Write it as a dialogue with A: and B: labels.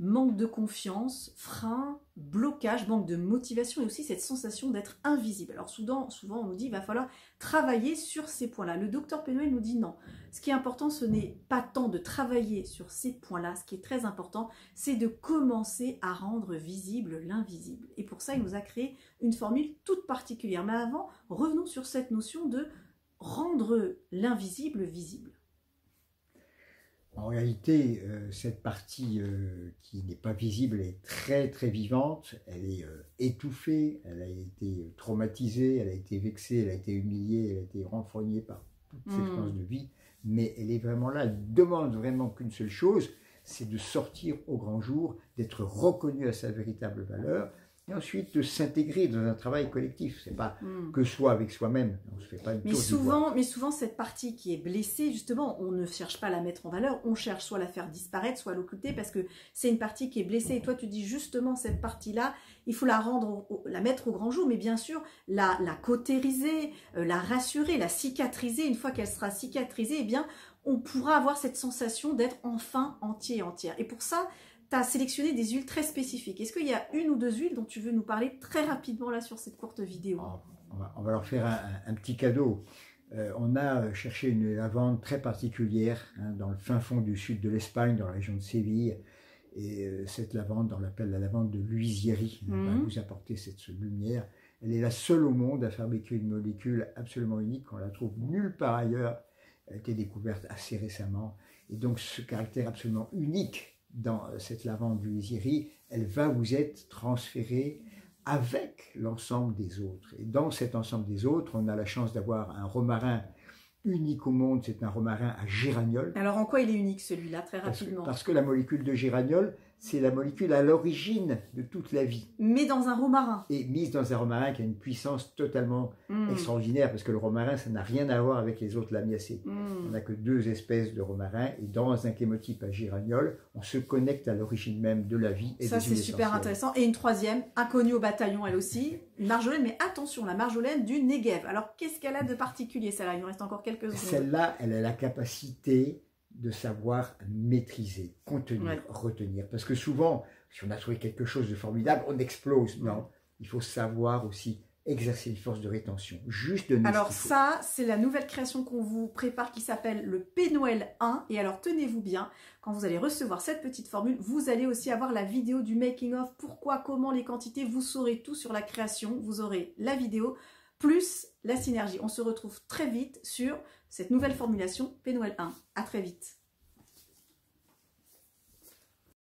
A: manque de confiance, frein, blocage, manque de motivation et aussi cette sensation d'être invisible. Alors souvent on nous dit qu'il va falloir travailler sur ces points-là. Le docteur PNL nous dit non. Ce qui est important, ce n'est pas tant de travailler sur ces points-là. Ce qui est très important, c'est de commencer à rendre visible l'invisible. Et pour ça, il nous a créé une formule toute particulière. Mais avant, revenons sur cette notion de rendre l'invisible visible.
B: En réalité, cette partie qui n'est pas visible est très très vivante, elle est étouffée, elle a été traumatisée, elle a été vexée, elle a été humiliée, elle a été renfrognée par toutes ces expériences de vie, mais elle est vraiment là, elle demande vraiment qu'une seule chose, c'est de sortir au grand jour, d'être reconnu à sa véritable valeur, et ensuite de s'intégrer dans un travail collectif. C'est pas que soi avec soi-même, on se fait pas une tour d'ivoire.
A: Mais souvent, cette partie qui est blessée, justement, on ne cherche pas à la mettre en valeur, on cherche soit à la faire disparaître, soit à l'occulter, parce que c'est une partie qui est blessée. Et toi, tu dis justement, cette partie-là, il faut la rendre, la mettre au grand jour, mais bien sûr, la cautériser, la rassurer, la cicatriser. Une fois qu'elle sera cicatrisée, eh bien, on pourra avoir cette sensation d'être enfin entier et entière. Et pour ça, tu as sélectionné des huiles très spécifiques. Est-ce qu'il y a une ou deux huiles dont tu veux nous parler très rapidement là sur cette courte vidéo?
B: On va leur faire un petit cadeau. On a cherché une lavande très particulière dans le fin fond du sud de l'Espagne, dans la région de Séville. Et cette lavande, on l'appelle la lavande de Luisieri. Elle va vous apporter cette lumière. Elle est la seule au monde à fabriquer une molécule absolument unique. On la trouve nulle part ailleurs. Elle a été découverte assez récemment. Et donc ce caractère absolument unique dans cette lavande Luisieri, elle va vous être transférée avec l'ensemble des autres. Et dans cet ensemble des autres, on a la chance d'avoir un romarin unique au monde, c'est un romarin à géraniol.
A: Alors en quoi il est unique celui-là, très rapidement?
B: Parce que la molécule de géraniol, c'est la molécule à l'origine de toute la vie.
A: Mais dans un romarin.
B: Et mise dans un romarin qui a une puissance totalement extraordinaire, parce que le romarin, ça n'a rien à voir avec les autres lamiacées. On n'a que deux espèces de romarin, et dans un chémotype à géraniol, on se connecte à l'origine même de la vie et
A: ça,
B: des huiles
A: c'est super
B: essentielles.
A: intéressant. Et une troisième, inconnue au bataillon, elle aussi, une marjolaine, mais attention, la marjolaine du Negev. Alors, qu'est-ce qu'elle a de particulier, celle-là? Il nous reste encore quelques secondes.
B: Celle-là, elle a la capacité de savoir maîtriser, contenir, retenir. Parce que souvent, si on a trouvé quelque chose de formidable, on explose. Non, il faut savoir aussi exercer une force de rétention. Juste donner.
A: Alors ça, c'est la nouvelle création qu'on vous prépare qui s'appelle le P-Noël 1. Et alors, tenez-vous bien, quand vous allez recevoir cette petite formule, vous allez aussi avoir la vidéo du making of. Pourquoi, comment, les quantités, vous saurez tout sur la création. Vous aurez la vidéo plus la synergie. On se retrouve très vite sur cette nouvelle formulation P-Noël 1. À très vite.